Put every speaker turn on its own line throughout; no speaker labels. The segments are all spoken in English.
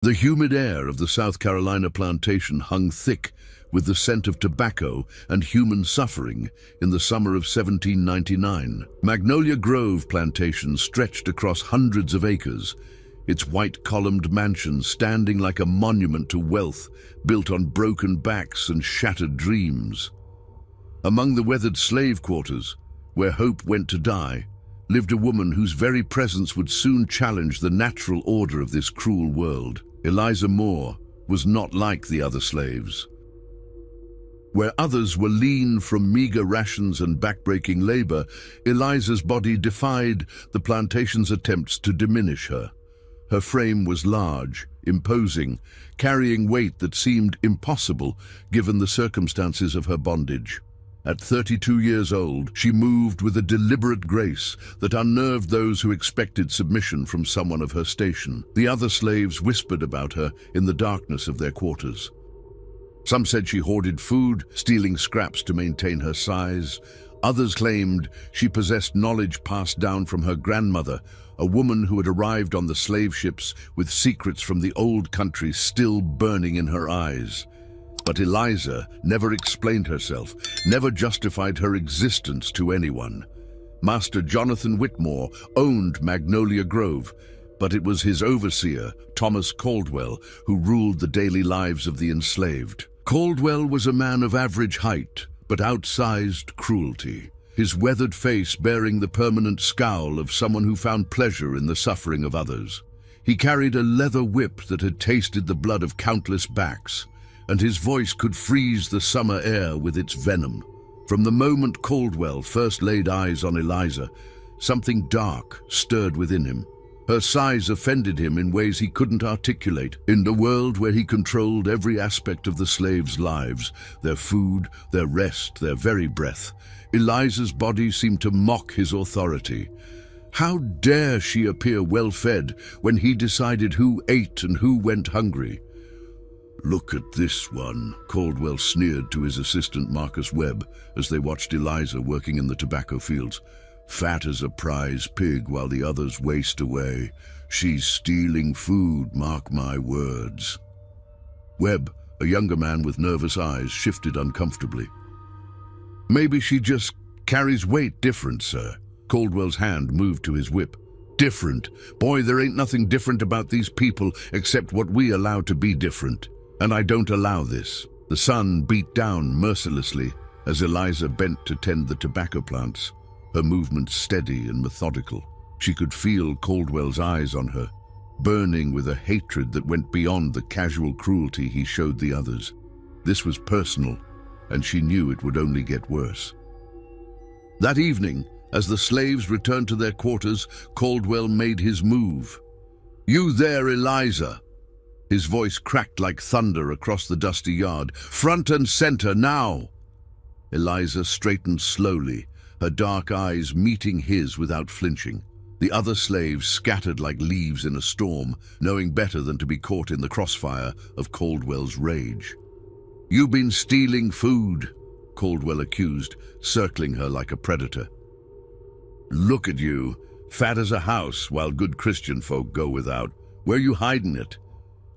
The humid air of the South Carolina plantation hung thick with the scent of tobacco and human suffering in the summer of 1799. Magnolia Grove plantation stretched across hundreds of acres, its white-columned mansions standing like a monument to wealth built on broken backs and shattered dreams. Among the weathered slave quarters, where hope went to die, lived a woman whose very presence would soon challenge the natural order of this cruel world. Eliza Moore was not like the other slaves. Where others were lean from meager rations and backbreaking labor, Eliza's body defied the plantation's attempts to diminish her. Her frame was large, imposing, carrying weight that seemed impossible given the circumstances of her bondage. At 32 years old, she moved with a deliberate grace that unnerved those who expected submission from someone of her station. The other slaves whispered about her in the darkness of their quarters. Some said she hoarded food, stealing scraps to maintain her size. Others claimed she possessed knowledge passed down from her grandmother, a woman who had arrived on the slave ships with secrets from the old country still burning in her eyes. But Eliza never explained herself, never justified her existence to anyone. Master Jonathan Whitmore owned Magnolia Grove, but it was his overseer, Thomas Caldwell, who ruled the daily lives of the enslaved. Caldwell was a man of average height, but outsized cruelty, his weathered face bearing the permanent scowl of someone who found pleasure in the suffering of others. He carried a leather whip that had tasted the blood of countless backs, and his voice could freeze the summer air with its venom. From the moment Caldwell first laid eyes on Eliza, something dark stirred within him. Her size offended him in ways he couldn't articulate. In the world where he controlled every aspect of the slaves' lives, their food, their rest, their very breath, Eliza's body seemed to mock his authority. How dare she appear well-fed when he decided who ate and who went hungry? "Look at this one," Caldwell sneered to his assistant Marcus Webb as they watched Eliza working in the tobacco fields. "Fat as a prize pig while the others waste away. She's stealing food, mark my words." Webb, a younger man with nervous eyes, shifted uncomfortably. "Maybe she just carries weight different, sir." Caldwell's hand moved to his whip. "Different? Boy, there ain't nothing different about these people except what we allow to be different. And I don't allow this." The sun beat down mercilessly as Eliza bent to tend the tobacco plants, her movements steady and methodical. She could feel Caldwell's eyes on her, burning with a hatred that went beyond the casual cruelty he showed the others. This was personal, and she knew it would only get worse. That evening, as the slaves returned to their quarters, Caldwell made his move. "You there, Eliza!" His voice cracked like thunder across the dusty yard. "Front and center, now!" Eliza straightened slowly, her dark eyes meeting his without flinching. The other slaves scattered like leaves in a storm, knowing better than to be caught in the crossfire of Caldwell's rage. "You've been stealing food," Caldwell accused, circling her like a predator. "Look at you, fat as a house while good Christian folk go without. Where you hiding it?"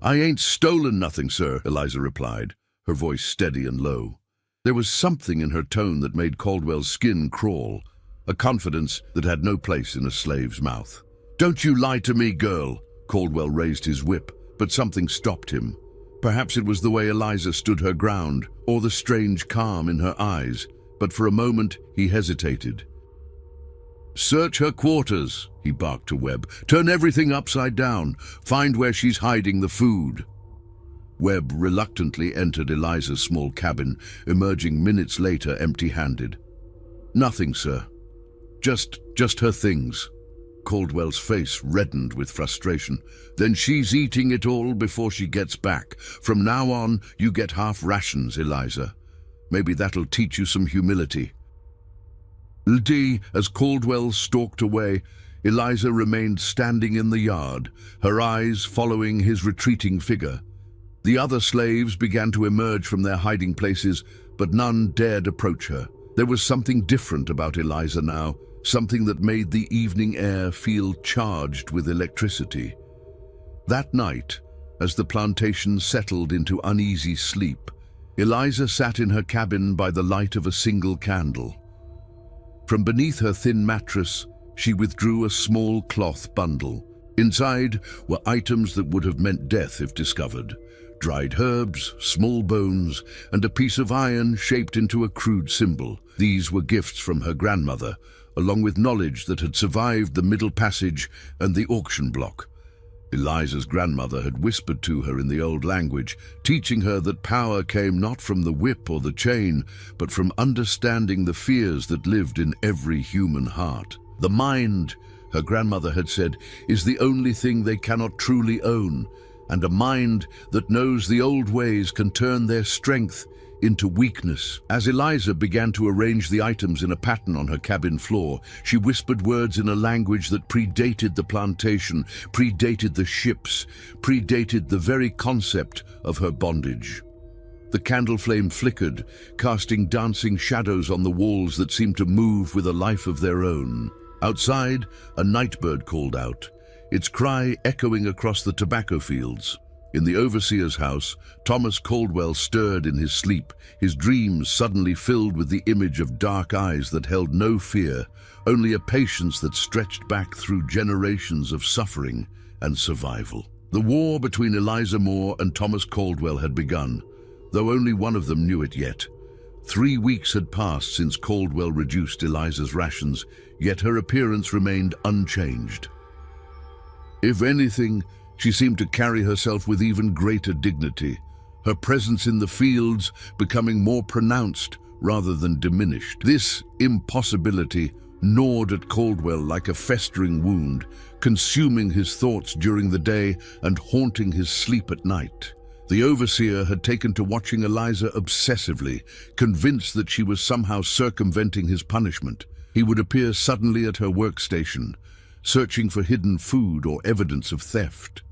"I ain't stolen nothing, sir," Eliza replied, her voice steady and low. There was something in her tone that made Caldwell's skin crawl, a confidence that had no place in a slave's mouth. "Don't you lie to me, girl!" Caldwell raised his whip, but something stopped him. Perhaps it was the way Eliza stood her ground, or the strange calm in her eyes, but for a moment he hesitated. "Search her quarters," he barked to Webb. "Turn everything upside down. Find where she's hiding the food." Webb reluctantly entered Eliza's small cabin, emerging minutes later empty-handed. "Nothing, sir. Just her things." Caldwell's face reddened with frustration. "Then she's eating it all before she gets back. From now on, you get half rations, Eliza. Maybe that'll teach you some humility." As Caldwell stalked away, Eliza remained standing in the yard, her eyes following his retreating figure. The other slaves began to emerge from their hiding places, but none dared approach her. There was something different about Eliza now, something that made the evening air feel charged with electricity. That night, As the plantation settled into uneasy sleep, Eliza sat in her cabin by the light of a single candle. From beneath her thin mattress, she withdrew a small cloth bundle. Inside were items that would have meant death if discovered. Dried herbs, small bones, and a piece of iron shaped into a crude symbol. These were gifts from her grandmother, along with knowledge that had survived the Middle Passage and the auction block. Eliza's grandmother had whispered to her in the old language, teaching her that power came not from the whip or the chain, but from understanding the fears that lived in every human heart. The mind, her grandmother had said, is the only thing they cannot truly own, and a mind that knows the old ways can turn their strength into weakness. As Eliza began to arrange the items in a pattern on her cabin floor, she whispered words in a language that predated the plantation, predated the ships, predated the very concept of her bondage. The candle flame flickered, casting dancing shadows on the walls that seemed to move with a life of their own. Outside, a nightbird called out, its cry echoing across the tobacco fields. In the overseer's house, Thomas Caldwell stirred in his sleep, his dreams suddenly filled with the image of dark eyes that held no fear, only a patience that stretched back through generations of suffering and survival. The war between Eliza Moore and Thomas Caldwell had begun, though only one of them knew it yet. 3 weeks had passed since Caldwell reduced Eliza's rations, yet her appearance remained unchanged. If anything, she seemed to carry herself with even greater dignity, her presence in the fields becoming more pronounced rather than diminished. This impossibility gnawed at Caldwell like a festering wound, consuming his thoughts during the day and haunting his sleep at night. The overseer had taken to watching Eliza obsessively, convinced that she was somehow circumventing his punishment. He would appear suddenly at her workstation, searching for hidden food or evidence of theft.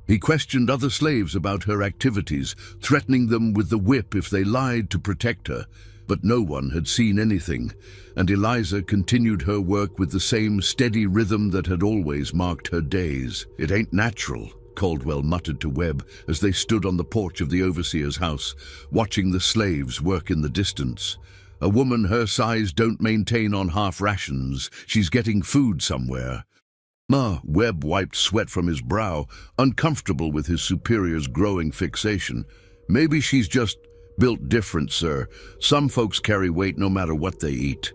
He questioned other slaves about her activities, threatening them with the whip if they lied to protect her, but no one had seen anything, and Eliza continued her work with the same steady rhythm that had always marked her days. "It ain't natural," Caldwell muttered to Webb as they stood on the porch of the overseer's house, watching the slaves work in the distance. "A woman her size don't maintain on half rations. She's getting food somewhere." Webb wiped sweat from his brow, uncomfortable with his superior's growing fixation. "Maybe she's just built different, sir. Some folks carry weight no matter what they eat."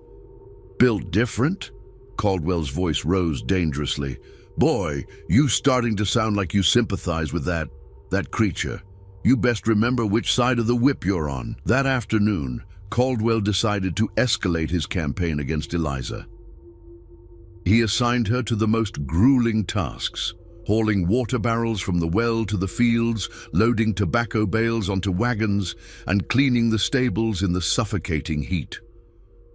"Built different?" Caldwell's voice rose dangerously. "Boy, you starting to sound like you sympathize with that creature. You best remember which side of the whip you're on." That afternoon, Caldwell decided to escalate his campaign against Eliza. He assigned her to the most grueling tasks, hauling water barrels from the well to the fields, loading tobacco bales onto wagons, and cleaning the stables in the suffocating heat.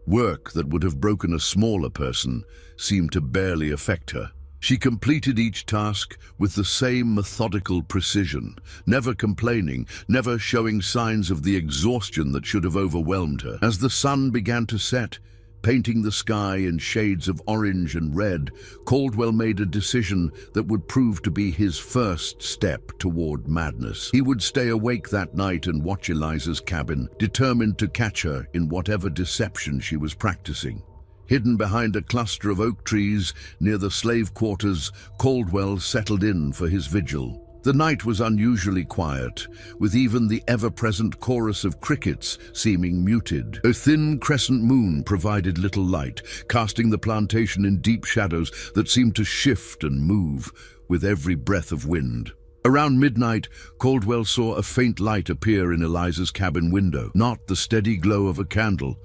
Work that would have broken a smaller person seemed to barely affect her. She completed each task with the same methodical precision, never complaining, never showing signs of the exhaustion that should have overwhelmed her. As the sun began to set, painting the sky in shades of orange and red, Caldwell made a decision that would prove to be his first step toward madness. He would stay awake that night and watch Eliza's cabin, determined to catch her in whatever deception she was practicing. Hidden behind a cluster of oak trees near the slave quarters, Caldwell settled in for his vigil. The night was unusually quiet, with even the ever-present chorus of crickets seeming muted. A thin crescent moon provided little light, casting the plantation in deep shadows that seemed to shift and move with every breath of wind. Around midnight, Caldwell saw a faint light appear in Eliza's cabin window. Not the steady glow of a candle,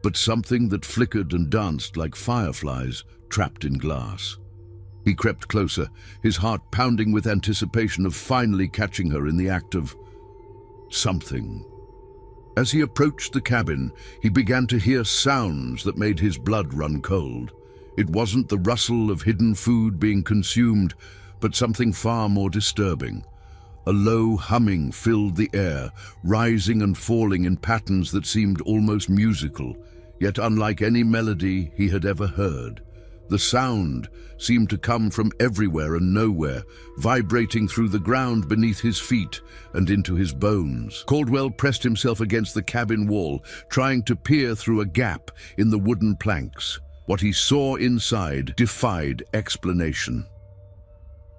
but something that flickered and danced like fireflies trapped in glass. He crept closer, his heart pounding with anticipation of finally catching her in the act of something. As he approached the cabin, he began to hear sounds that made his blood run cold. It wasn't the rustle of hidden food being consumed, but something far more disturbing. A low humming filled the air, rising and falling in patterns that seemed almost musical, yet unlike any melody he had ever heard. The sound seemed to come from everywhere and nowhere, vibrating through the ground beneath his feet and into his bones. Caldwell pressed himself against the cabin wall, trying to peer through a gap in the wooden planks. What he saw inside defied explanation.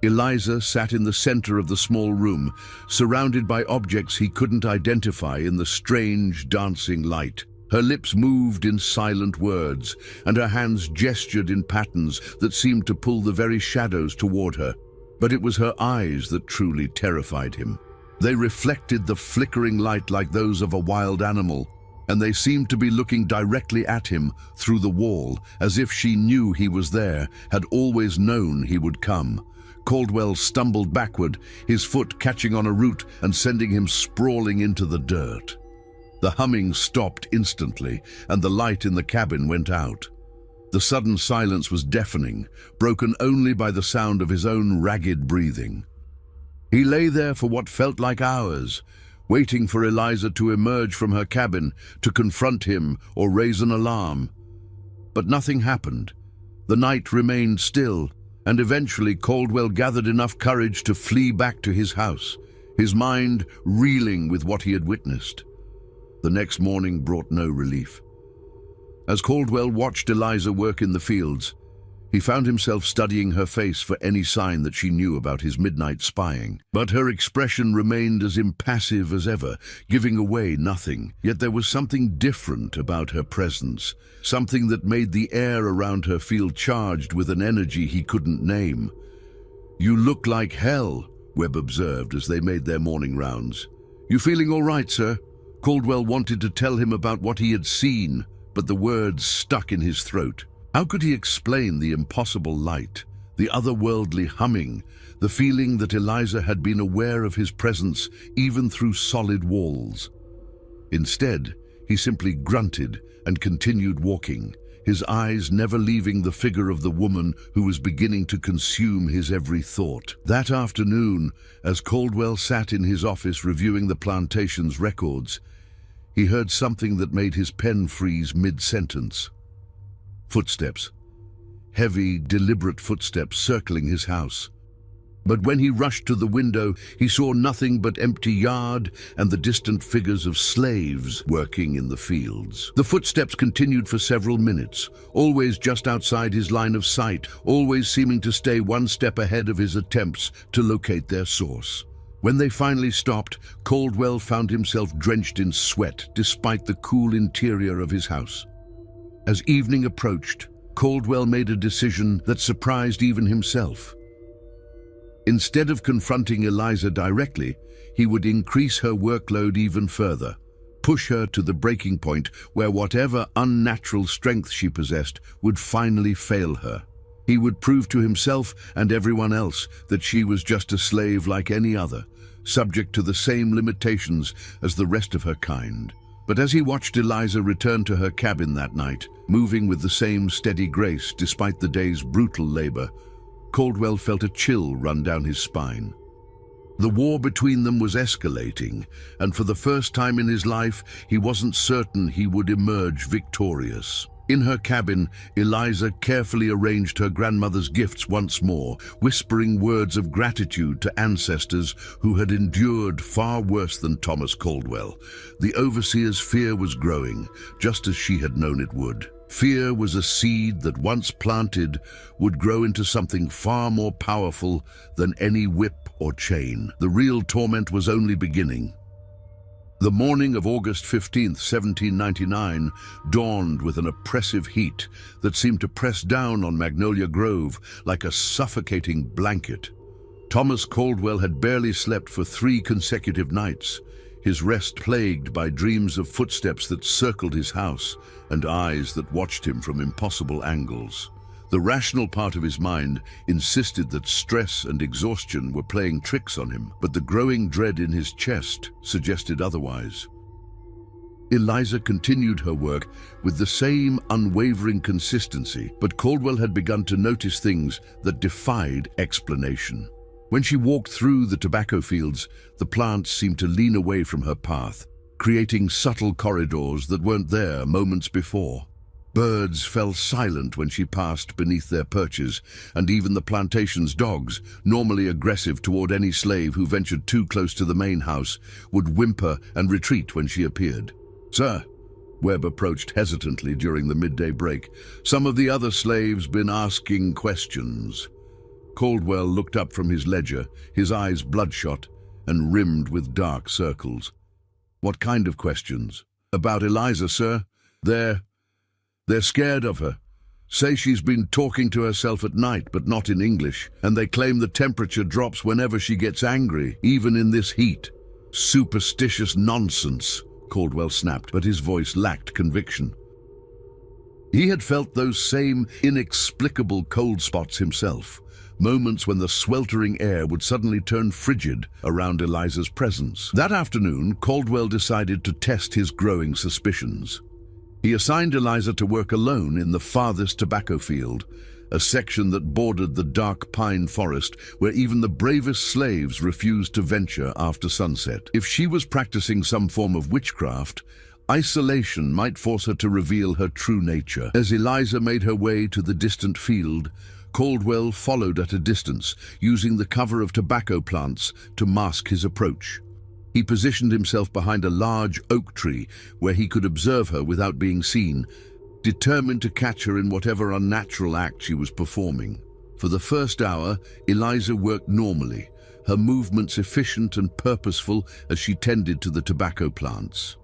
Eliza sat in the center of the small room, surrounded by objects he couldn't identify in the strange, dancing light. Her lips moved in silent words, and her hands gestured in patterns that seemed to pull the very shadows toward her. But it was her eyes that truly terrified him. They reflected the flickering light like those of a wild animal, and they seemed to be looking directly at him through the wall, as if she knew he was there, had always known he would come. Caldwell stumbled backward, his foot catching on a root and sending him sprawling into the dirt. The humming stopped instantly, and the light in the cabin went out. The sudden silence was deafening, broken only by the sound of his own ragged breathing. He lay there for what felt like hours, waiting for Eliza to emerge from her cabin, to confront him or raise an alarm. But nothing happened. The night remained still, and eventually Caldwell gathered enough courage to flee back to his house, his mind reeling with what he had witnessed. The next morning brought no relief. As Caldwell watched Eliza work in the fields, he found himself studying her face for any sign that she knew about his midnight spying. But her expression remained as impassive as ever, giving away nothing. Yet there was something different about her presence, something that made the air around her feel charged with an energy he couldn't name. "You look like hell," Webb observed as they made their morning rounds. "You feeling all right, sir?" Caldwell wanted to tell him about what he had seen, but the words stuck in his throat. How could he explain the impossible light, the otherworldly humming, the feeling that Eliza had been aware of his presence even through solid walls? Instead, he simply grunted and continued walking, his eyes never leaving the figure of the woman who was beginning to consume his every thought. That afternoon, as Caldwell sat in his office reviewing the plantation's records, he heard something that made his pen freeze mid-sentence. Footsteps. Heavy, deliberate footsteps circling his house. But when he rushed to the window, he saw nothing but empty yard and the distant figures of slaves working in the fields. The footsteps continued for several minutes, always just outside his line of sight, always seeming to stay one step ahead of his attempts to locate their source. When they finally stopped, Caldwell found himself drenched in sweat despite the cool interior of his house. As evening approached, Caldwell made a decision that surprised even himself. Instead of confronting Eliza directly, he would increase her workload even further, push her to the breaking point where whatever unnatural strength she possessed would finally fail her. He would prove to himself and everyone else that she was just a slave like any other, subject to the same limitations as the rest of her kind. But as he watched Eliza return to her cabin that night, moving with the same steady grace despite the day's brutal labor, Caldwell felt a chill run down his spine. The war between them was escalating, and for the first time in his life, he wasn't certain he would emerge victorious. In her cabin, Eliza carefully arranged her grandmother's gifts once more, whispering words of gratitude to ancestors who had endured far worse than Thomas Caldwell. The overseer's fear was growing, just as she had known it would. Fear was a seed that, once planted, would grow into something far more powerful than any whip or chain. The real torment was only beginning. The morning of August 15, 1799, dawned with an oppressive heat that seemed to press down on Magnolia Grove like a suffocating blanket. Thomas Caldwell had barely slept for 3 consecutive nights, his rest plagued by dreams of footsteps that circled his house and eyes that watched him from impossible angles. The rational part of his mind insisted that stress and exhaustion were playing tricks on him, but the growing dread in his chest suggested otherwise. Eliza continued her work with the same unwavering consistency, but Caldwell had begun to notice things that defied explanation. When she walked through the tobacco fields, the plants seemed to lean away from her path, creating subtle corridors that weren't there moments before. Birds fell silent when she passed beneath their perches, and even the plantation's dogs, normally aggressive toward any slave who ventured too close to the main house, would whimper and retreat when she appeared. "Sir," Webb approached hesitantly during the midday break, "some of the other slaves been asking questions." Caldwell looked up from his ledger, his eyes bloodshot and rimmed with dark circles. "What kind of questions?" "About Eliza, sir. They're scared of her. Say she's been talking to herself at night, but not in English, and they claim the temperature drops whenever she gets angry, even in this heat." "Superstitious nonsense," Caldwell snapped, but his voice lacked conviction. He had felt those same inexplicable cold spots himself, moments when the sweltering air would suddenly turn frigid around Eliza's presence. That afternoon, Caldwell decided to test his growing suspicions. He assigned Eliza to work alone in the farthest tobacco field, a section that bordered the dark pine forest where even the bravest slaves refused to venture after sunset. If she was practicing some form of witchcraft, isolation might force her to reveal her true nature. As Eliza made her way to the distant field, Caldwell followed at a distance, using the cover of tobacco plants to mask his approach. He positioned himself behind a large oak tree where he could observe her without being seen, determined to catch her in whatever unnatural act she was performing. For the first hour, Eliza worked normally, her movements efficient and purposeful as she tended to the tobacco plants.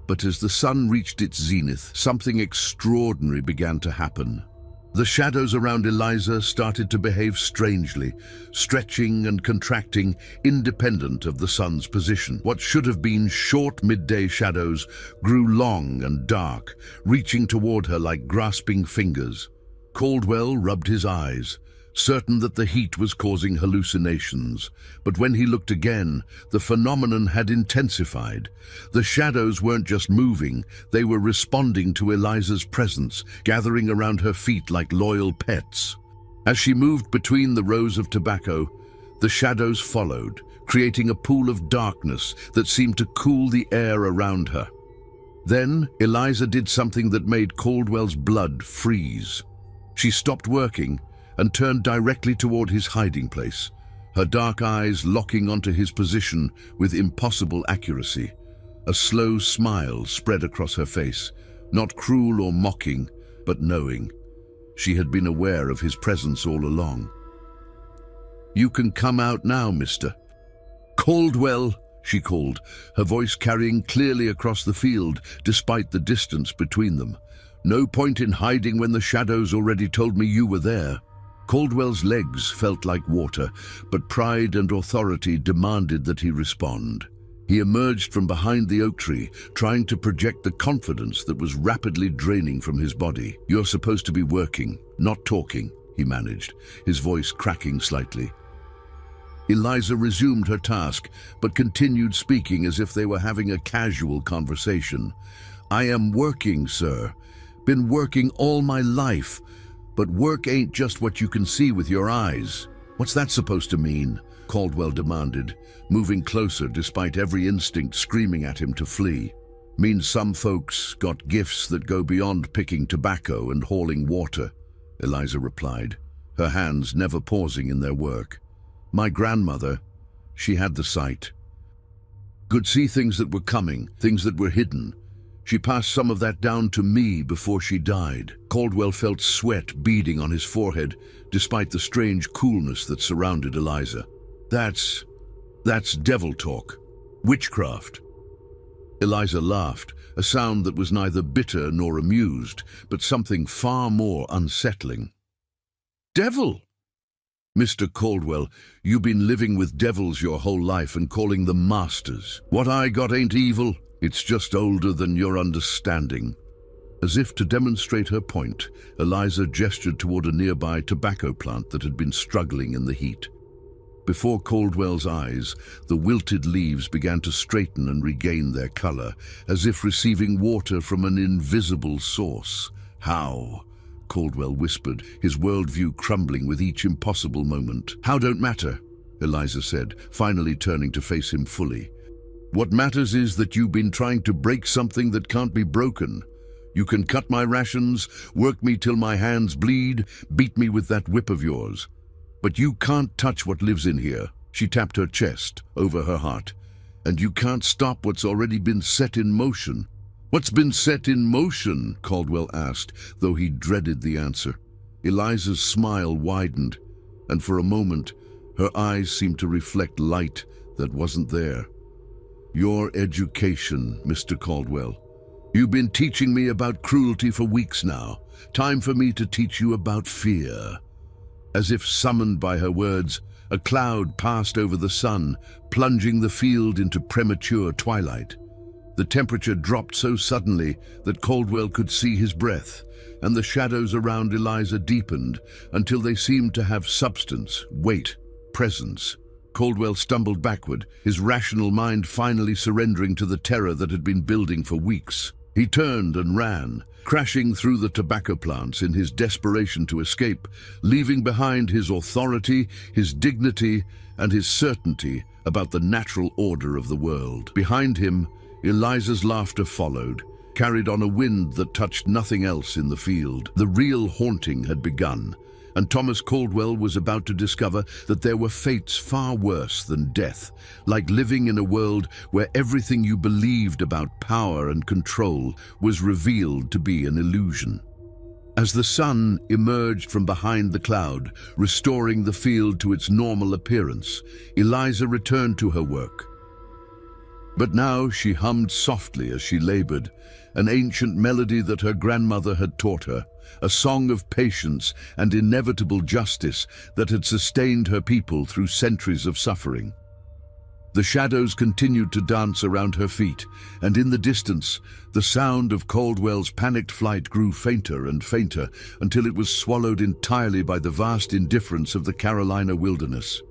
But as the sun reached its zenith, something extraordinary began to happen. The shadows around Eliza started to behave strangely, stretching and contracting independent of the sun's position. What should have been short midday shadows grew long and dark, reaching toward her like grasping fingers. Caldwell rubbed his eyes, certain that the heat was causing hallucinations. But when he looked again, the phenomenon had intensified. The shadows weren't just moving, they were responding to Eliza's presence, gathering around her feet like loyal pets. As she moved between the rows of tobacco, the shadows followed, creating a pool of darkness that seemed to cool the air around her. Then Eliza did something that made Caldwell's blood freeze. She stopped working and turned directly toward his hiding place, her dark eyes locking onto his position with impossible accuracy. A slow smile spread across her face, not cruel or mocking, but knowing. She had been aware of his presence all along. "You can come out now, mister." "Caldwell," she called, her voice carrying clearly across the field despite the distance between them. "No point in hiding when the shadows already told me you were there." Caldwell's legs felt like water, but pride and authority demanded that he respond. He emerged from behind the oak tree, trying to project the confidence that was rapidly draining from his body. "You're supposed to be working, not talking," he managed, his voice cracking slightly. Eliza resumed her task, but continued speaking as if they were having a casual conversation. "I am working, sir. Been working all my life. But work ain't just what you can see with your eyes." "What's that supposed to mean?" Caldwell demanded, moving closer despite every instinct screaming at him to flee. "Means some folks got gifts that go beyond picking tobacco and hauling water," Eliza replied, her hands never pausing in their work. "My grandmother, she had the sight. Could see things that were coming, things that were hidden. She passed some of that down to me before she died." Caldwell felt sweat beading on his forehead, despite the strange coolness that surrounded Eliza. That's devil talk. Witchcraft." Eliza laughed, a sound that was neither bitter nor amused, but something far more unsettling. "Devil? Mr. Caldwell, you've been living with devils your whole life and calling them masters. What I got ain't evil. It's just older than your understanding." As if to demonstrate her point, Eliza gestured toward a nearby tobacco plant that had been struggling in the heat. Before Caldwell's eyes, the wilted leaves began to straighten and regain their color, as if receiving water from an invisible source. "How?" Caldwell whispered, his worldview crumbling with each impossible moment. "How don't matter," Eliza said, finally turning to face him fully. "What matters is that you've been trying to break something that can't be broken. You can cut my rations, work me till my hands bleed, beat me with that whip of yours. But you can't touch what lives in here." She tapped her chest over her heart. "And you can't stop what's already been set in motion." "What's been set in motion?" Caldwell asked, though he dreaded the answer. Eliza's smile widened, and for a moment, her eyes seemed to reflect light that wasn't there. "Your education, Mr. Caldwell. You've been teaching me about cruelty for weeks now. Time for me to teach you about fear." As if summoned by her words, a cloud passed over the sun, plunging the field into premature twilight. The temperature dropped so suddenly that Caldwell could see his breath, and the shadows around Eliza deepened until they seemed to have substance, weight, presence. Caldwell stumbled backward, his rational mind finally surrendering to the terror that had been building for weeks. He turned and ran, crashing through the tobacco plants in his desperation to escape, leaving behind his authority, his dignity, and his certainty about the natural order of the world. Behind him, Eliza's laughter followed, carried on a wind that touched nothing else in the field. The real haunting had begun, and Thomas Caldwell was about to discover that there were fates far worse than death, like living in a world where everything you believed about power and control was revealed to be an illusion. As the sun emerged from behind the cloud, restoring the field to its normal appearance, Eliza returned to her work. But now she hummed softly as she labored, an ancient melody that her grandmother had taught her, a song of patience and inevitable justice that had sustained her people through centuries of suffering. The shadows continued to dance around her feet, and in the distance, the sound of Caldwell's panicked flight grew fainter and fainter until it was swallowed entirely by the vast indifference of the Carolina wilderness.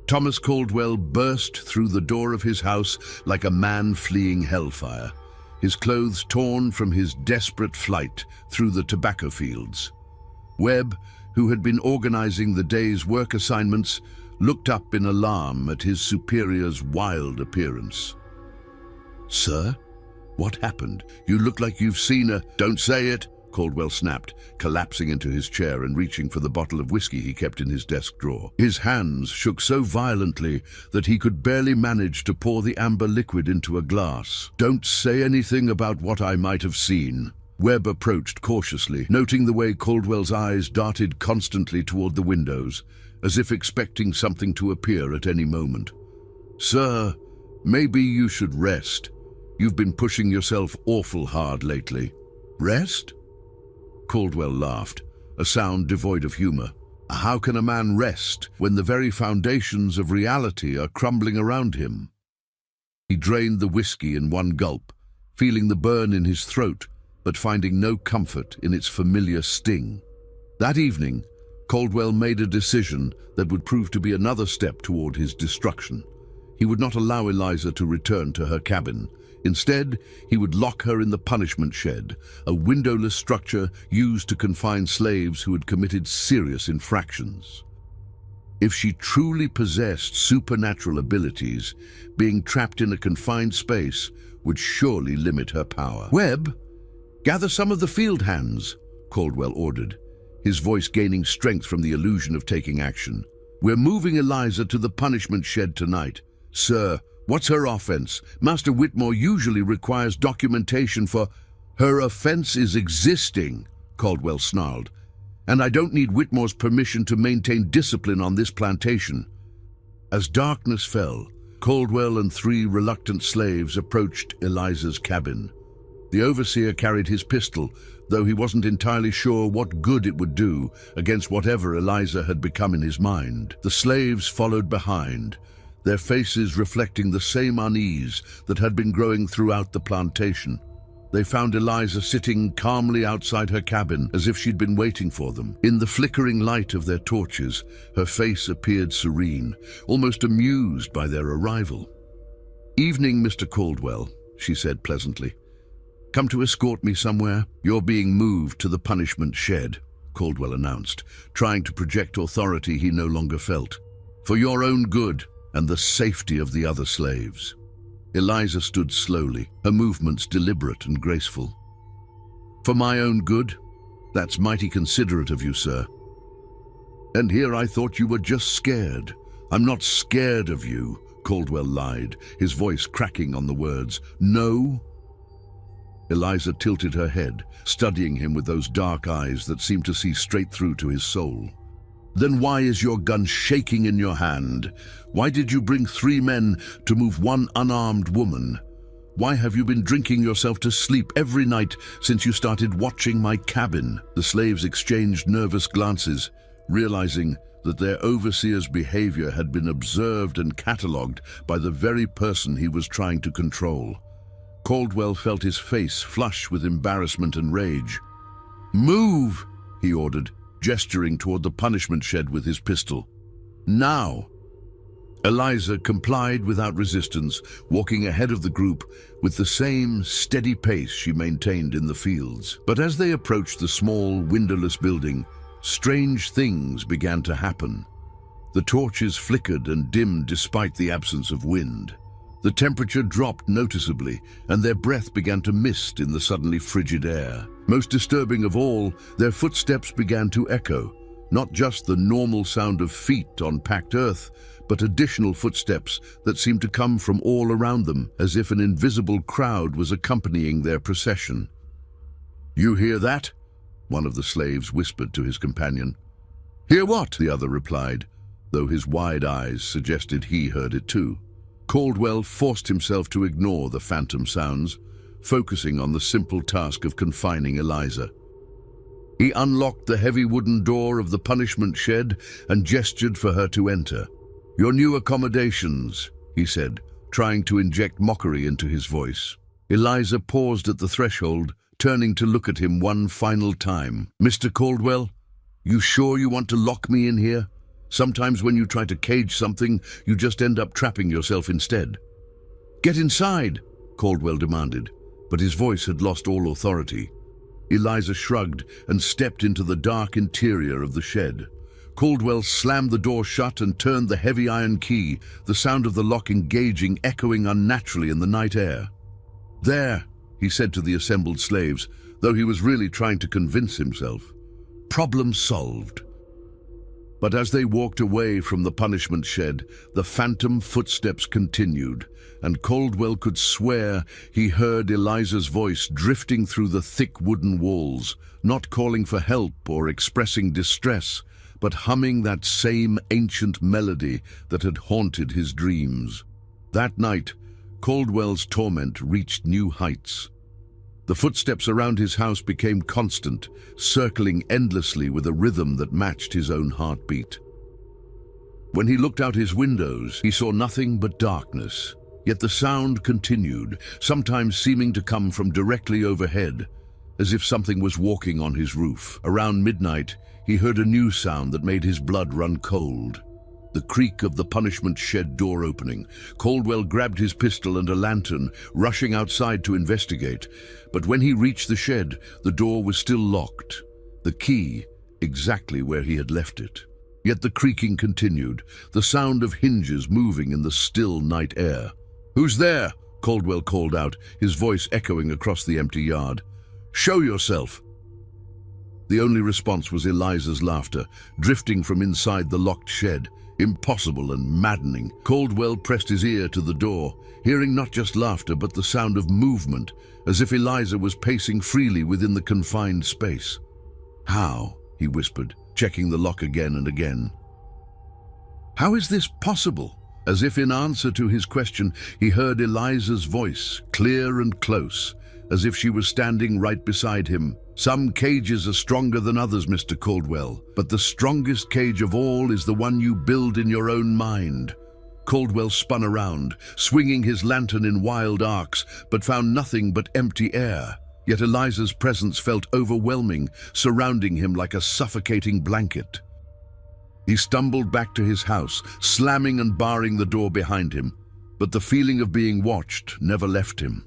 Thomas Caldwell burst through the door of his house like a man fleeing hellfire, his clothes torn from his desperate flight through the tobacco fields. Webb, who had been organizing the day's work assignments, looked up in alarm at his superior's wild appearance. "Sir, what happened? You look like you've seen a—" "Don't say it," Caldwell snapped, collapsing into his chair and reaching for the bottle of whiskey he kept in his desk drawer. His hands shook so violently that he could barely manage to pour the amber liquid into a glass. "Don't say anything about what I might have seen." Webb approached cautiously, noting the way Caldwell's eyes darted constantly toward the windows, as if expecting something to appear at any moment. "Sir, maybe you should rest. You've been pushing yourself awful hard lately." "Rest?" Caldwell laughed, a sound devoid of humor. "How can a man rest when the very foundations of reality are crumbling around him?" He drained the whiskey in one gulp, feeling the burn in his throat, but finding no comfort in its familiar sting. That evening, Caldwell made a decision that would prove to be another step toward his destruction. He would not allow Eliza to return to her cabin. Instead, he would lock her in the punishment shed, a windowless structure used to confine slaves who had committed serious infractions. If she truly possessed supernatural abilities, being trapped in a confined space would surely limit her power. "Webb, gather some of the field hands," Caldwell ordered, his voice gaining strength from the illusion of taking action. "We're moving Eliza to the punishment shed tonight." "Sir, what's her offense? Master Whitmore usually requires documentation for—" "Her offense is existing," Caldwell snarled, "and I don't need Whitmore's permission to maintain discipline on this plantation." As darkness fell, Caldwell and 3 reluctant slaves approached Eliza's cabin. The overseer carried his pistol, though he wasn't entirely sure what good it would do against whatever Eliza had become in his mind. The slaves followed behind, their faces reflecting the same unease that had been growing throughout the plantation. They found Eliza sitting calmly outside her cabin, as if she'd been waiting for them. In the flickering light of their torches, her face appeared serene, almost amused by their arrival. "Evening, Mr. Caldwell," she said pleasantly. "Come to escort me somewhere?" "You're being moved to the punishment shed," Caldwell announced, trying to project authority he no longer felt. "For your own good and the safety of the other slaves." Eliza stood slowly, her movements deliberate and graceful. For my own good? That's mighty considerate of you, sir. And here I thought you were just scared. I'm not scared of you, Caldwell lied, his voice cracking on the words. No? Eliza tilted her head, studying him with those dark eyes that seemed to see straight through to his soul. Then why is your gun shaking in your hand? Why did you bring 3 men to move 1 unarmed woman? Why have you been drinking yourself to sleep every night since you started watching my cabin? The slaves exchanged nervous glances, realizing that their overseer's behavior had been observed and catalogued by the very person he was trying to control. Caldwell felt his face flush with embarrassment and rage. "Move!" he ordered, gesturing toward the punishment shed with his pistol. "Now!" Eliza complied without resistance, walking ahead of the group with the same steady pace she maintained in the fields. But as they approached the small, windowless building, strange things began to happen. The torches flickered and dimmed despite the absence of wind. The temperature dropped noticeably, and their breath began to mist in the suddenly frigid air. Most disturbing of all, their footsteps began to echo, not just the normal sound of feet on packed earth, but additional footsteps that seemed to come from all around them, as if an invisible crowd was accompanying their procession. "You hear that?" one of the slaves whispered to his companion. "Hear what?" the other replied, though his wide eyes suggested he heard it too. Caldwell forced himself to ignore the phantom sounds, focusing on the simple task of confining Eliza. He unlocked the heavy wooden door of the punishment shed and gestured for her to enter. "Your new accommodations," he said, trying to inject mockery into his voice. Eliza paused at the threshold, turning to look at him one final time. "Mr. Caldwell, you sure you want to lock me in here? Sometimes when you try to cage something, you just end up trapping yourself instead." "Get inside," Caldwell demanded, but his voice had lost all authority. Eliza shrugged and stepped into the dark interior of the shed. Caldwell slammed the door shut and turned the heavy iron key, the sound of the lock engaging echoing unnaturally in the night air. "There," he said to the assembled slaves, though he was really trying to convince himself. "Problem solved." But as they walked away from the punishment shed, the phantom footsteps continued, and Caldwell could swear he heard Eliza's voice drifting through the thick wooden walls, not calling for help or expressing distress, but humming that same ancient melody that had haunted his dreams. That night, Caldwell's torment reached new heights. The footsteps around his house became constant, circling endlessly with a rhythm that matched his own heartbeat. When he looked out his windows, he saw nothing but darkness. Yet the sound continued, sometimes seeming to come from directly overhead, as if something was walking on his roof. Around midnight, he heard a new sound that made his blood run cold. The creak of the punishment shed door opening. Caldwell grabbed his pistol and a lantern, rushing outside to investigate. But when he reached the shed, the door was still locked, the key exactly where he had left it. Yet the creaking continued, the sound of hinges moving in the still night air. "Who's there?" Caldwell called out, his voice echoing across the empty yard. "Show yourself!" The only response was Eliza's laughter, drifting from inside the locked shed. Impossible and maddening. Caldwell pressed his ear to the door, hearing not just laughter but the sound of movement, as if Eliza was pacing freely within the confined space. "How?" he whispered, checking the lock again and again. "How is this possible?" As if in answer to his question, he heard Eliza's voice, clear and close, as if she was standing right beside him. "Some cages are stronger than others, Mr. Caldwell, but the strongest cage of all is the one you build in your own mind." Caldwell spun around, swinging his lantern in wild arcs, but found nothing but empty air. Yet Eliza's presence felt overwhelming, surrounding him like a suffocating blanket. He stumbled back to his house, slamming and barring the door behind him, but the feeling of being watched never left him.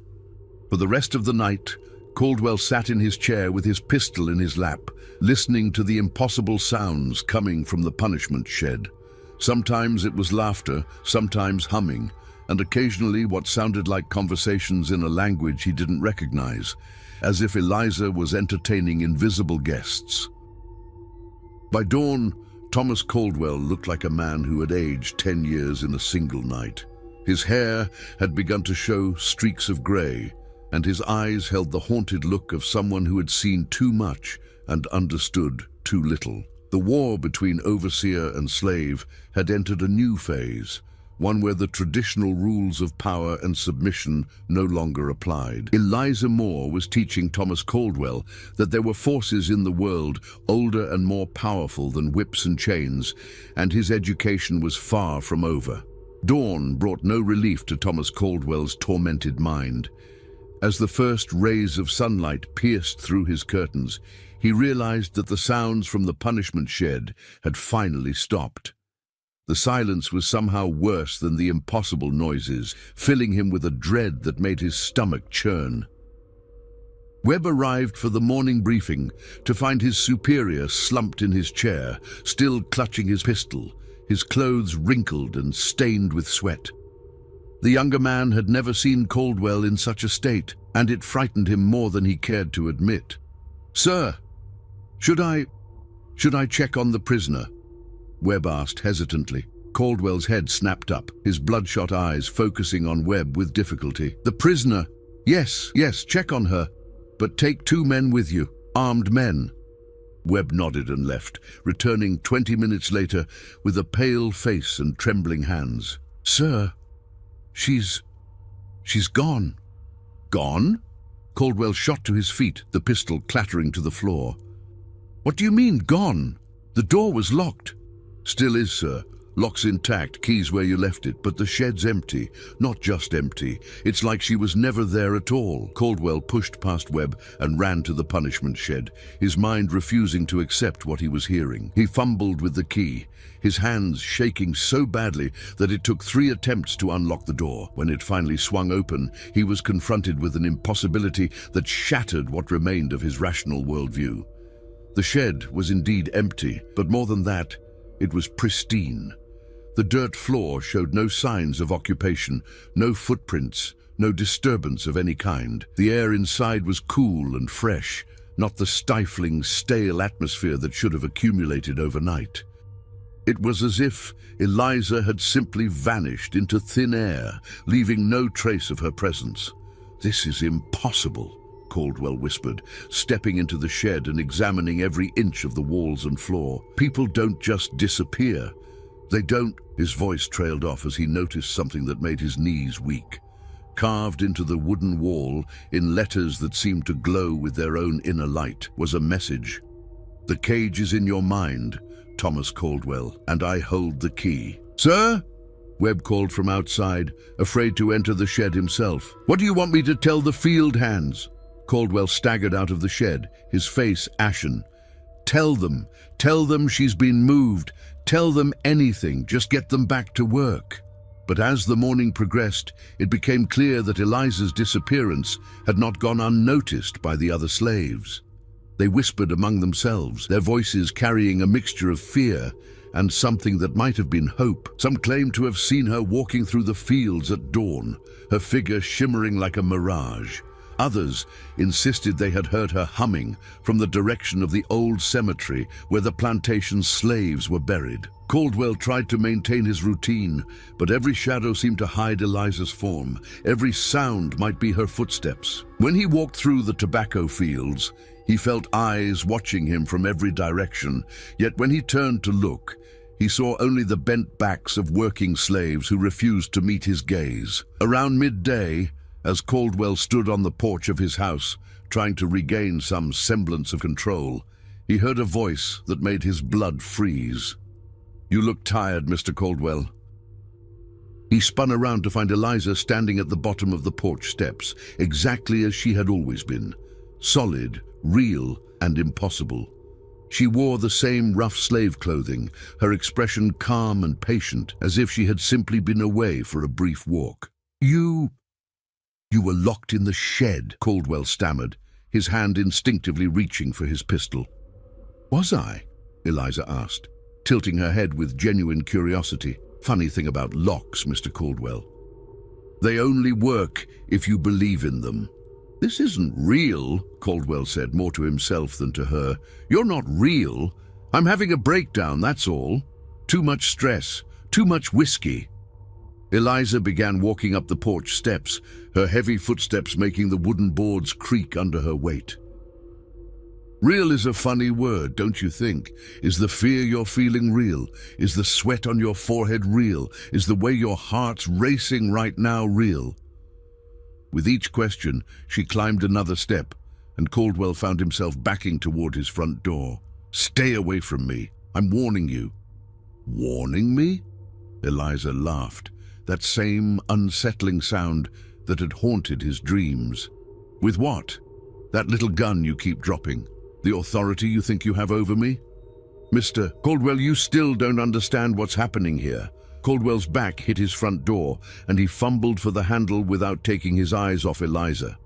For the rest of the night, Caldwell sat in his chair with his pistol in his lap, listening to the impossible sounds coming from the punishment shed. Sometimes it was laughter, sometimes humming, and occasionally what sounded like conversations in a language he didn't recognize, as if Eliza was entertaining invisible guests. By dawn, Thomas Caldwell looked like a man who had aged 10 years in a single night. His hair had begun to show streaks of grey, and his eyes held the haunted look of someone who had seen too much and understood too little. The war between overseer and slave had entered a new phase, one where the traditional rules of power and submission no longer applied. Eliza Moore was teaching Thomas Caldwell that there were forces in the world older and more powerful than whips and chains, and his education was far from over. Dawn brought no relief to Thomas Caldwell's tormented mind. As the first rays of sunlight pierced through his curtains, he realized that the sounds from the punishment shed had finally stopped. The silence was somehow worse than the impossible noises, filling him with a dread that made his stomach churn. Webb arrived for the morning briefing to find his superior slumped in his chair, still clutching his pistol, his clothes wrinkled and stained with sweat. The younger man had never seen Caldwell in such a state, and it frightened him more than he cared to admit. "Sir, should I check on the prisoner?" Webb asked hesitantly. Caldwell's head snapped up, his bloodshot eyes focusing on Webb with difficulty. "The prisoner? Yes, check on her. But take 2 men with you, armed men." Webb nodded and left, returning 20 minutes later with a pale face and trembling hands. "Sir, she's gone." "Gone?" Caldwell shot to his feet, the pistol clattering to the floor. "What do you mean, gone? The door was locked." "Still is, sir. Lock's intact, keys where you left it, but the shed's empty. Not just empty. It's like she was never there at all." Caldwell pushed past Webb and ran to the punishment shed, his mind refusing to accept what he was hearing. He fumbled with the key, his hands shaking so badly that it took 3 attempts to unlock the door. When it finally swung open, he was confronted with an impossibility that shattered what remained of his rational worldview. The shed was indeed empty, but more than that, it was pristine. The dirt floor showed no signs of occupation, no footprints, no disturbance of any kind. The air inside was cool and fresh, not the stifling, stale atmosphere that should have accumulated overnight. It was as if Eliza had simply vanished into thin air, leaving no trace of her presence. "This is impossible," Caldwell whispered, stepping into the shed and examining every inch of the walls and floor. "People don't just disappear. They don't—" His voice trailed off as he noticed something that made his knees weak. Carved into the wooden wall, in letters that seemed to glow with their own inner light, was a message. "The cage is in your mind, Thomas Caldwell, and I hold the key." "Sir?" Webb called from outside, afraid to enter the shed himself. "What do you want me to tell the field hands?" Caldwell staggered out of the shed, his face ashen. Tell them she's been moved. Tell them anything, just get them back to work." But as the morning progressed, it became clear that Eliza's disappearance had not gone unnoticed by the other slaves. They whispered among themselves, their voices carrying a mixture of fear and something that might have been hope. Some claimed to have seen her walking through the fields at dawn, her figure shimmering like a mirage. Others insisted they had heard her humming from the direction of the old cemetery where the plantation's slaves were buried. Caldwell tried to maintain his routine, but every shadow seemed to hide Eliza's form. Every sound might be her footsteps. When he walked through the tobacco fields, he felt eyes watching him from every direction, yet when he turned to look, he saw only the bent backs of working slaves who refused to meet his gaze. Around midday, as Caldwell stood on the porch of his house, trying to regain some semblance of control, he heard a voice that made his blood freeze. "You look tired, Mr. Caldwell." He spun around to find Eliza standing at the bottom of the porch steps, exactly as she had always been, solid, real, and impossible. She wore the same rough slave clothing, her expression calm and patient, as if she had simply been away for a brief walk. You were locked in the shed," Caldwell stammered, his hand instinctively reaching for his pistol. "Was I?" Eliza asked, tilting her head with genuine curiosity. "Funny thing about locks, Mr. Caldwell. They only work if you believe in them. This isn't real, Caldwell said, more to himself than to her. You're not real. I'm having a breakdown, that's all. Too much stress, too much whiskey. Eliza began walking up the porch steps, her heavy footsteps making the wooden boards creak under her weight. Real is a funny word, don't you think? Is the fear you're feeling real? Is the sweat on your forehead real? Is the way your heart's racing right now real? With each question, she climbed another step, and Caldwell found himself backing toward his front door. Stay away from me. I'm warning you. Warning me? Eliza laughed, that same unsettling sound that had haunted his dreams. With what? That little gun you keep dropping. The authority you think you have over me? Mr. Caldwell, you still don't understand what's happening here. Caldwell's back hit his front door, and he fumbled for the handle without taking his eyes off Eliza.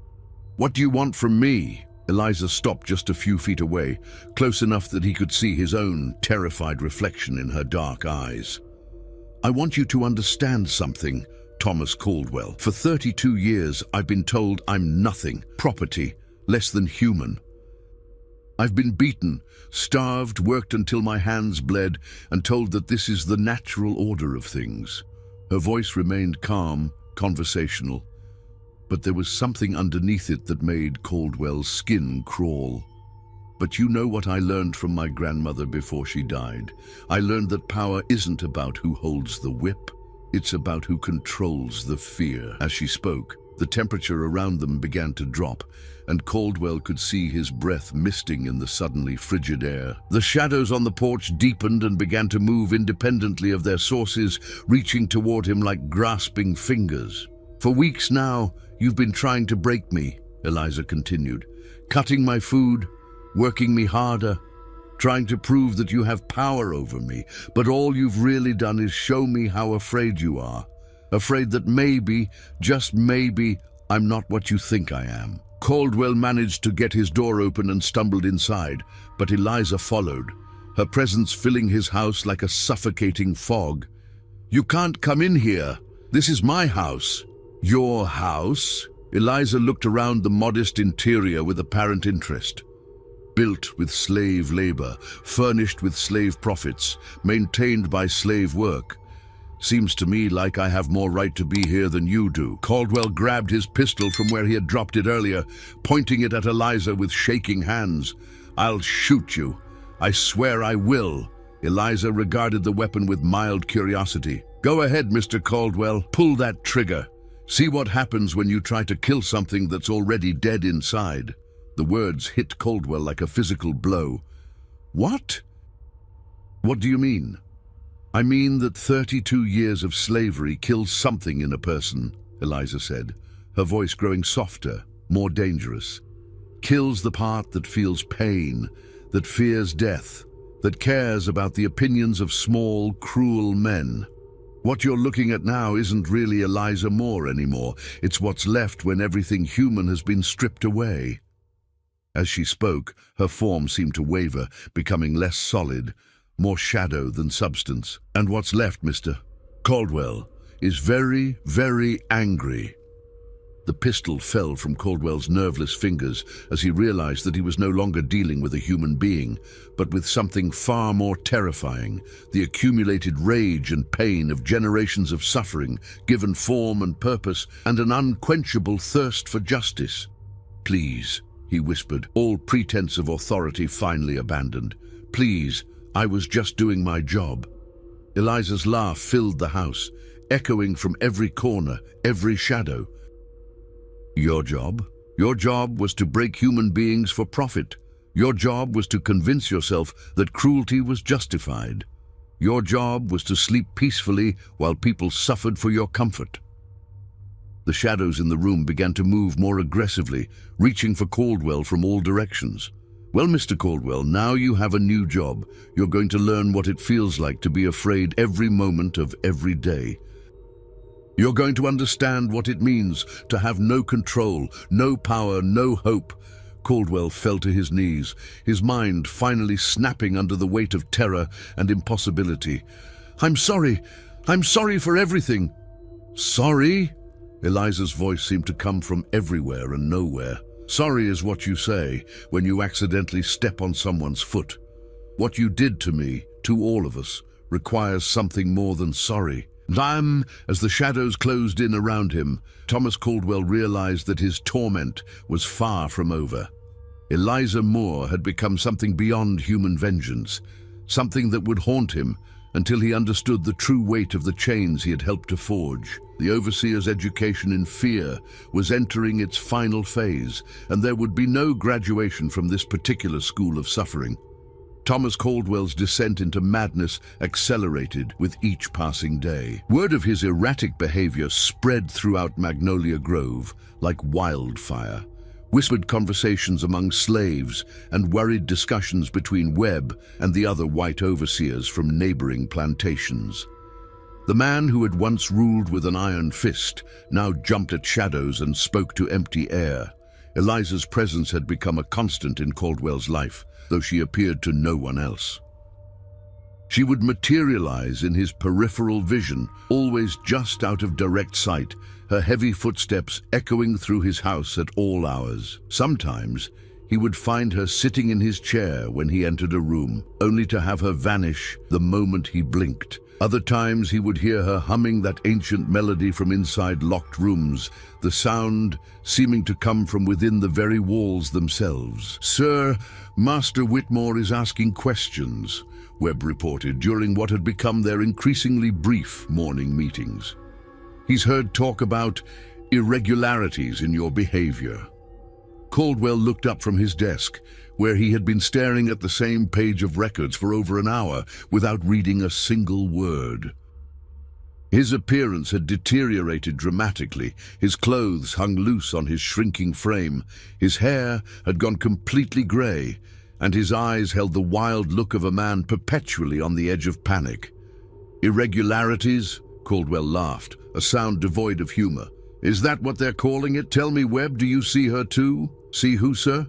What do you want from me? Eliza stopped just a few feet away, close enough that he could see his own terrified reflection in her dark eyes. I want you to understand something, Thomas Caldwell. For 32 years, I've been told I'm nothing, property, less than human. I've been beaten, starved, worked until my hands bled, and told that this is the natural order of things. Her voice remained calm, conversational, but there was something underneath it that made Caldwell's skin crawl. But you know what I learned from my grandmother before she died. I learned that power isn't about who holds the whip, it's about who controls the fear. As she spoke, the temperature around them began to drop, and Caldwell could see his breath misting in the suddenly frigid air. The shadows on the porch deepened and began to move independently of their sources, reaching toward him like grasping fingers. For weeks now, you've been trying to break me, Eliza continued, cutting my food, working me harder, trying to prove that you have power over me, but all you've really done is show me how afraid you are. Afraid that maybe, just maybe, I'm not what you think I am. Caldwell managed to get his door open and stumbled inside, but Eliza followed, her presence filling his house like a suffocating fog. You can't come in here. This is my house. Your house? Eliza looked around the modest interior with apparent interest. Built with slave labor, furnished with slave profits, maintained by slave work. Seems to me like I have more right to be here than you do. Caldwell grabbed his pistol from where he had dropped it earlier, pointing it at Eliza with shaking hands. I'll shoot you. I swear I will. Eliza regarded the weapon with mild curiosity. Go ahead, Mr. Caldwell. Pull that trigger. See what happens when you try to kill something that's already dead inside. The words hit Caldwell like a physical blow. What? What do you mean? I mean that 32 years of slavery kills something in a person, Eliza said, her voice growing softer, more dangerous. Kills the part that feels pain, that fears death, that cares about the opinions of small, cruel men. What you're looking at now isn't really Eliza Moore anymore. It's what's left when everything human has been stripped away. As she spoke, her form seemed to waver, becoming less solid, more shadow than substance. And what's left, Mr. Caldwell, is very, very angry. The pistol fell from Caldwell's nerveless fingers as he realized that he was no longer dealing with a human being, but with something far more terrifying, the accumulated rage and pain of generations of suffering, given form and purpose, and an unquenchable thirst for justice. Please, he whispered, all pretense of authority finally abandoned. Please, I was just doing my job. Eliza's laugh filled the house, echoing from every corner, every shadow. Your job? Your job was to break human beings for profit. Your job was to convince yourself that cruelty was justified. Your job was to sleep peacefully while people suffered for your comfort. The shadows in the room began to move more aggressively, reaching for Caldwell from all directions. Well, Mr. Caldwell, now you have a new job. You're going to learn what it feels like to be afraid every moment of every day. You're going to understand what it means to have no control, no power, no hope. Caldwell fell to his knees, his mind finally snapping under the weight of terror and impossibility. I'm sorry for everything. Sorry? Eliza's voice seemed to come from everywhere and nowhere. Sorry is what you say when you accidentally step on someone's foot. What you did to me, to all of us, requires something more than sorry. As the shadows closed in around him, Thomas Caldwell realized that his torment was far from over. Eliza Moore had become something beyond human vengeance, something that would haunt him until he understood the true weight of the chains he had helped to forge. The overseer's education in fear was entering its final phase, and there would be no graduation from this particular school of suffering. Thomas Caldwell's descent into madness accelerated with each passing day. Word of his erratic behavior spread throughout Magnolia Grove like wildfire. Whispered conversations among slaves and worried discussions between Webb and the other white overseers from neighboring plantations. The man who had once ruled with an iron fist now jumped at shadows and spoke to empty air. Eliza's presence had become a constant in Caldwell's life, though she appeared to no one else. She would materialize in his peripheral vision, always just out of direct sight, her heavy footsteps echoing through his house at all hours. Sometimes he would find her sitting in his chair when he entered a room, only to have her vanish the moment he blinked. Other times he would hear her humming that ancient melody from inside locked rooms, the sound seeming to come from within the very walls themselves. "Sir, Master Whitmore is asking questions," Webb reported during what had become their increasingly brief morning meetings. "He's heard talk about irregularities in your behavior." Caldwell looked up from his desk, where he had been staring at the same page of records for over an hour without reading a single word. His appearance had deteriorated dramatically. His clothes hung loose on his shrinking frame. His hair had gone completely gray, and his eyes held the wild look of a man perpetually on the edge of panic. "Irregularities?" Caldwell laughed, a sound devoid of humor. "Is that what they're calling it? Tell me, Webb, do you see her too?" "See who, sir?"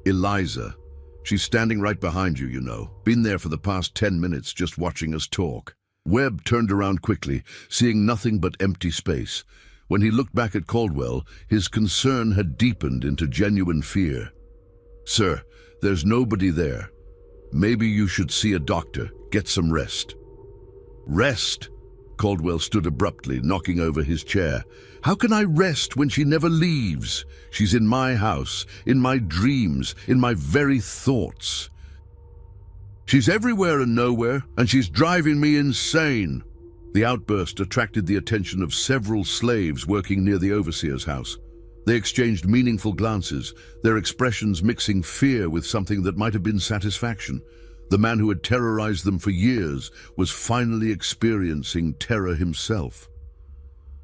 "Eliza. She's standing right behind you, you know. Been there for the past 10 minutes just watching us talk." Webb turned around quickly, seeing nothing but empty space. When he looked back at Caldwell, his concern had deepened into genuine fear. "Sir, there's nobody there. Maybe you should see a doctor. Get some rest." "Rest?" Caldwell stood abruptly, knocking over his chair. "How can I rest when she never leaves? She's in my house, in my dreams, in my very thoughts. She's everywhere and nowhere, and she's driving me insane." The outburst attracted the attention of several slaves working near the overseer's house. They exchanged meaningful glances, their expressions mixing fear with something that might have been satisfaction. The man who had terrorized them for years was finally experiencing terror himself.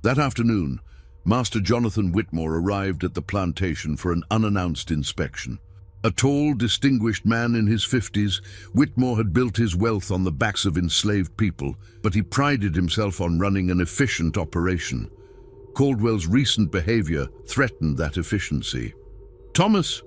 That afternoon, Master Jonathan Whitmore arrived at the plantation for an unannounced inspection. A tall, distinguished man in his 50s, Whitmore had built his wealth on the backs of enslaved people, but he prided himself on running an efficient operation. Caldwell's recent behavior threatened that efficiency. "Thomas,"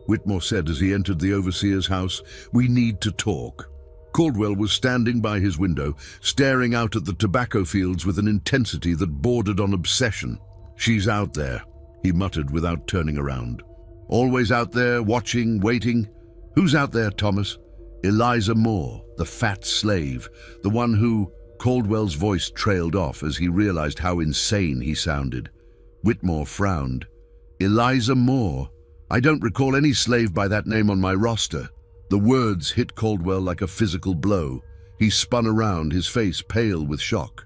Whitmore said as he entered the overseer's house, "we need to talk." Caldwell was standing by his window, staring out at the tobacco fields with an intensity that bordered on obsession. "She's out there," he muttered without turning around. "Always out there, watching, waiting. Who's out there, Thomas?" "Eliza Moore, the fat slave, the one who—" Caldwell's voice trailed off as he realized how insane he sounded. Whitmore frowned. "Eliza Moore? I don't recall any slave by that name on my roster." The words hit Caldwell like a physical blow. He spun around, his face pale with shock.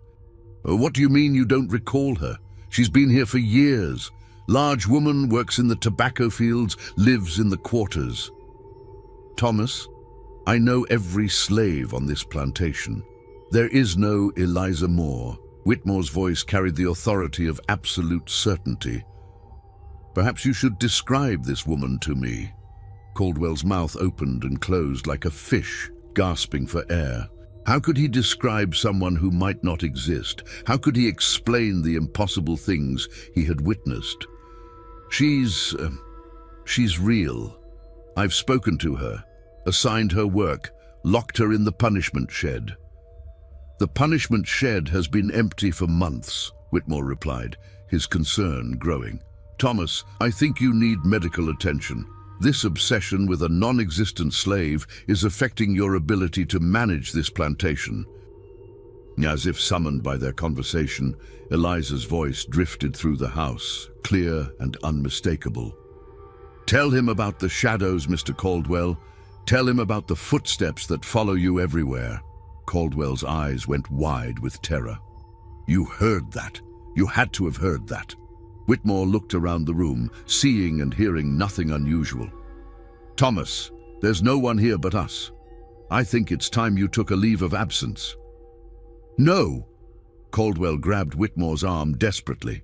"What do you mean you don't recall her? She's been here for years. Large woman, works in the tobacco fields, lives in the quarters." "Thomas, I know every slave on this plantation. There is no Eliza Moore." Whitmore's voice carried the authority of absolute certainty. "Perhaps you should describe this woman to me." Caldwell's mouth opened and closed like a fish gasping for air. How could he describe someone who might not exist? How could he explain the impossible things he had witnessed? She's real. I've spoken to her, assigned her work, locked her in the punishment shed." "The punishment shed has been empty for months," Whitmore replied. his concern growing. "Thomas, I think you need medical attention. This obsession with a non-existent slave is affecting your ability to manage this plantation." As if summoned by their conversation, Eliza's voice drifted through the house, clear and unmistakable. "Tell him about the shadows, Mr. Caldwell. Tell him about the footsteps that follow you everywhere." Caldwell's eyes went wide with terror. "You heard that. You had to have heard that." Whitmore looked around the room, seeing and hearing nothing unusual. "Thomas, there's no one here but us. I think it's time you took a leave of absence." "No!" Caldwell grabbed Whitmore's arm desperately.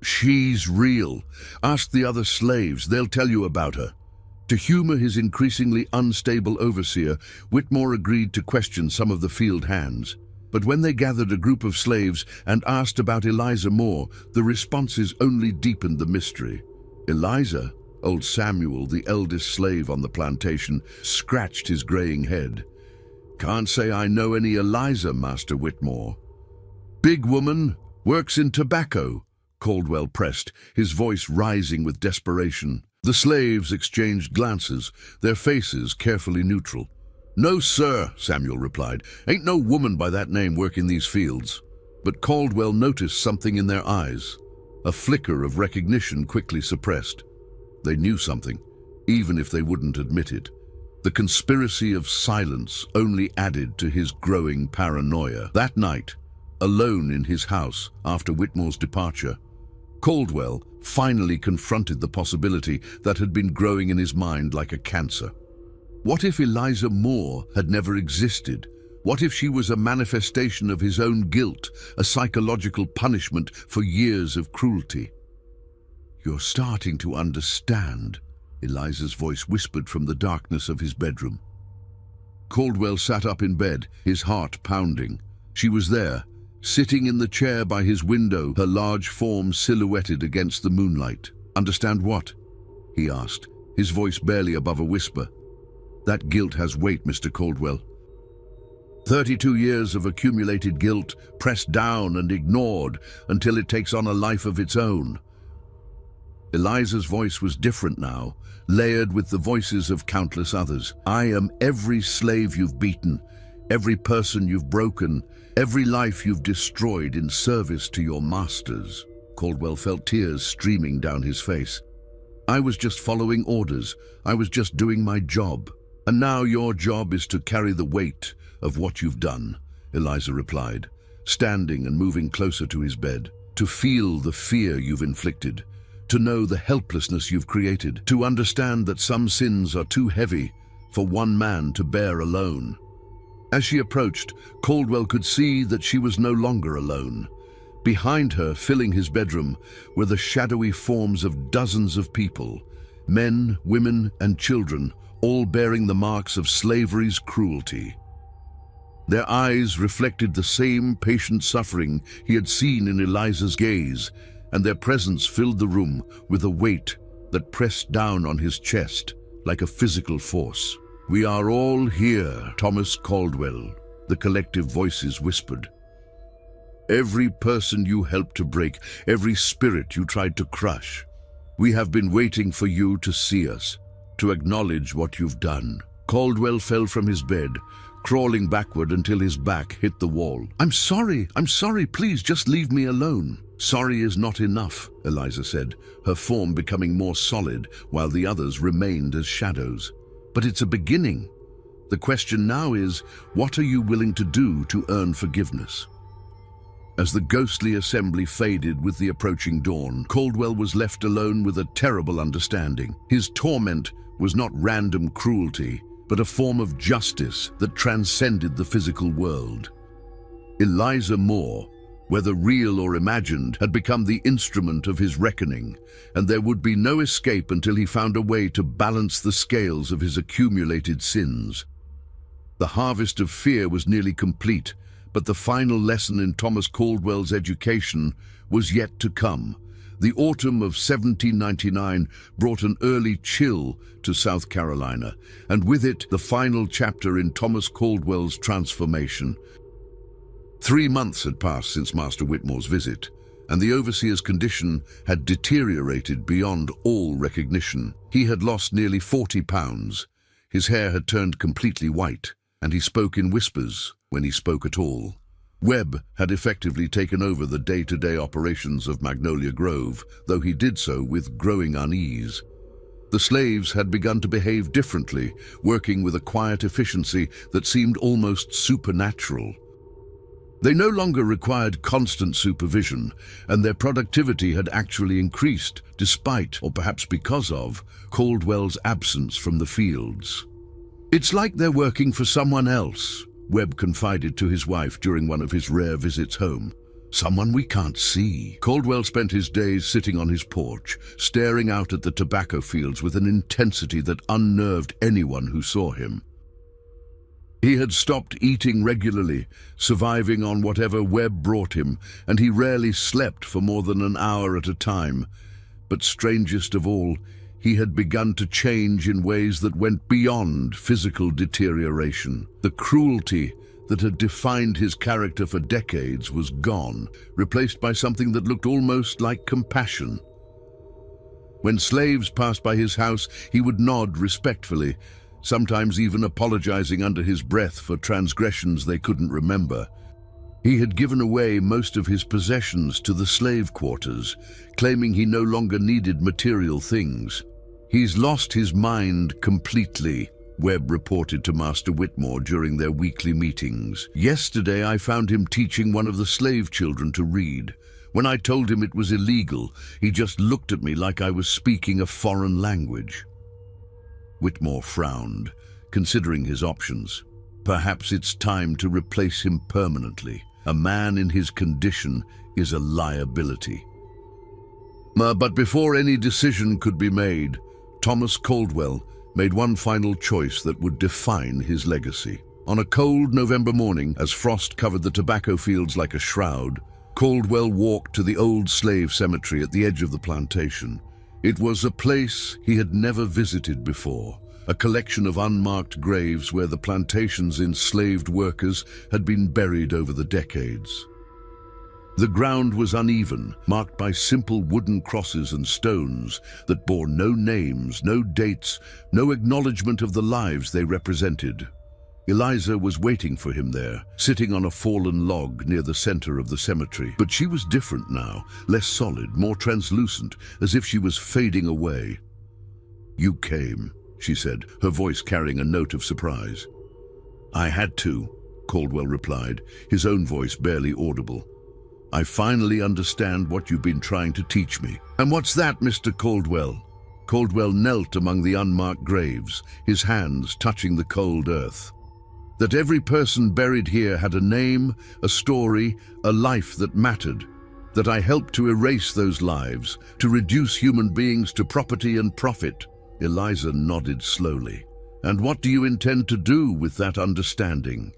"She's real. Ask the other slaves. They'll tell you about her." To humor his increasingly unstable overseer, Whitmore agreed to question some of the field hands. But when they gathered a group of slaves and asked about Eliza Moore, the responses only deepened the mystery. Eliza, old Samuel, the eldest slave on the plantation, scratched his graying head. "Can't say I know any Eliza, Master Whitmore." "Big woman, works in tobacco," Caldwell pressed, his voice rising with desperation. The slaves exchanged glances, their faces carefully neutral. "No, sir," Samuel replied. "Ain't no woman by that name working these fields." But Caldwell noticed something in their eyes, a flicker of recognition quickly suppressed. They knew something, even if they wouldn't admit it. The conspiracy of silence only added to his growing paranoia. That night, alone in his house after Whitmore's departure, Caldwell finally confronted the possibility that had been growing in his mind like a cancer. What if Eliza Moore had never existed? What if she was a manifestation of his own guilt, a psychological punishment for years of cruelty? "You're starting to understand," Eliza's voice whispered from the darkness of his bedroom. Caldwell sat up in bed, his heart pounding. She was there, sitting in the chair by his window, her large form silhouetted against the moonlight. "Understand what?" he asked, his voice barely above a whisper. "That guilt has weight, Mr. Caldwell. 32 years of accumulated guilt, pressed down and ignored until it takes on a life of its own." Eliza's voice was different now, layered with the voices of countless others. "I am every slave you've beaten, every person you've broken, every life you've destroyed in service to your masters." Caldwell felt tears streaming down his face. "I was just following orders. I was just doing my job. And now your job is to carry the weight of what you've done," Eliza replied, standing and moving closer to his bed. "To feel the fear you've inflicted, to know the helplessness you've created, to understand that some sins are too heavy for one man to bear alone." As she approached, Caldwell could see that she was no longer alone. Behind her, filling his bedroom, were the shadowy forms of dozens of people, men, women, and children, all bearing the marks of slavery's cruelty. Their eyes reflected the same patient suffering he had seen in Eliza's gaze, and their presence filled the room with a weight that pressed down on his chest like a physical force. "We are all here, Thomas Caldwell," the collective voices whispered. "Every person you helped to break, every spirit you tried to crush. We have been waiting for you to see us, to acknowledge what you've done." Caldwell fell from his bed, crawling backward until his back hit the wall. I'm sorry, please just leave me alone." "Sorry is not enough," Eliza said, her form becoming more solid while the others remained as shadows. "But it's a beginning. The question now is, what are you willing to do to earn forgiveness?" As the ghostly assembly faded with the approaching dawn, Caldwell was left alone with a terrible understanding. His torment was not random cruelty, but a form of justice that transcended the physical world. Eliza Moore, whether real or imagined, had become the instrument of his reckoning, and there would be no escape until he found a way to balance the scales of his accumulated sins. The harvest of fear was nearly complete, but the final lesson in Thomas Caldwell's education was yet to come. The autumn of 1799 brought an early chill to South Carolina, and with it the final chapter in Thomas Caldwell's transformation. 3 months had passed since Master Whitmore's visit, and the overseer's condition had deteriorated beyond all recognition. He had lost nearly 40 pounds, his hair had turned completely white, and he spoke in whispers when he spoke at all. Webb had effectively taken over the day-to-day operations of Magnolia Grove, though he did so with growing unease. The slaves had begun to behave differently, working with a quiet efficiency that seemed almost supernatural. They no longer required constant supervision, and their productivity had actually increased, despite, or perhaps because of, Caldwell's absence from the fields. "It's like they're working for someone else," Webb confided to his wife during one of his rare visits home. "Someone we can't see." Caldwell spent his days sitting on his porch, staring out at the tobacco fields with an intensity that unnerved anyone who saw him. He had stopped eating regularly, surviving on whatever Webb brought him, and he rarely slept for more than an hour at a time. But strangest of all, he had begun to change in ways that went beyond physical deterioration. The cruelty that had defined his character for decades was gone, replaced by something that looked almost like compassion. When slaves passed by his house, he would nod respectfully, sometimes even apologizing under his breath for transgressions they couldn't remember. He had given away most of his possessions to the slave quarters, claiming he no longer needed material things. "He's lost his mind completely," Webb reported to Master Whitmore during their weekly meetings. "Yesterday I found him teaching one of the slave children to read. When I told him it was illegal, he just looked at me like I was speaking a foreign language." Whitmore frowned, considering his options. Perhaps it's time to replace him permanently. A man in his condition is a liability. But before any decision could be made, Thomas Caldwell made one final choice that would define his legacy. On a cold November morning, as frost covered the tobacco fields like a shroud, Caldwell walked to the old slave cemetery at the edge of the plantation. It was a place he had never visited before, a collection of unmarked graves where the plantation's enslaved workers had been buried over the decades. The ground was uneven, marked by simple wooden crosses and stones that bore no names, no dates, no acknowledgement of the lives they represented. Eliza was waiting for him there, sitting on a fallen log near the center of the cemetery. But she was different now, less solid, more translucent, as if she was fading away. "You came," she said, her voice carrying a note of surprise. "I had to," Caldwell replied, his own voice barely audible. "I finally understand what you've been trying to teach me." "And what's that, Mr. Caldwell?" Caldwell knelt among the unmarked graves, his hands touching the cold earth. "That every person buried here had a name, a story, a life that mattered. That I helped to erase those lives, to reduce human beings to property and profit." Eliza nodded slowly. "And what do you intend to do with that understanding?"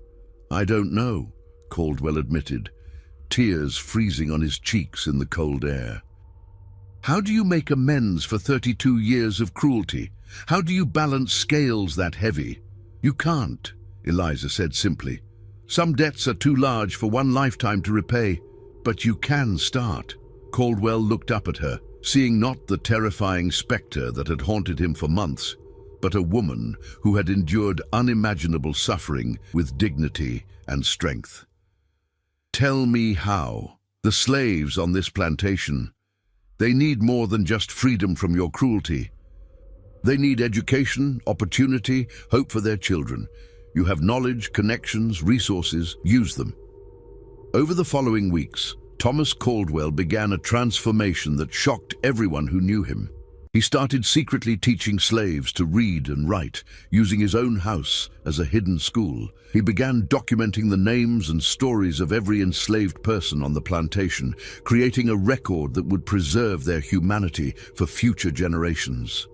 "I don't know," Caldwell admitted, tears freezing on his cheeks in the cold air. "How do you make amends for 32 years of cruelty? How do you balance scales that heavy?" "You can't," Eliza said simply. "Some debts are too large for one lifetime to repay, but you can start." Caldwell looked up at her, seeing not the terrifying specter that had haunted him for months, but a woman who had endured unimaginable suffering with dignity and strength. "Tell me how. The slaves on this plantation, they need more than just freedom from your cruelty. They need education, opportunity, hope for their children. You have knowledge, connections, resources. Use them." Over the following weeks, Thomas Caldwell began a transformation that shocked everyone who knew him. He started secretly teaching slaves to read and write, using his own house as a hidden school. He began documenting the names and stories of every enslaved person on the plantation, creating a record that would preserve their humanity for future generations.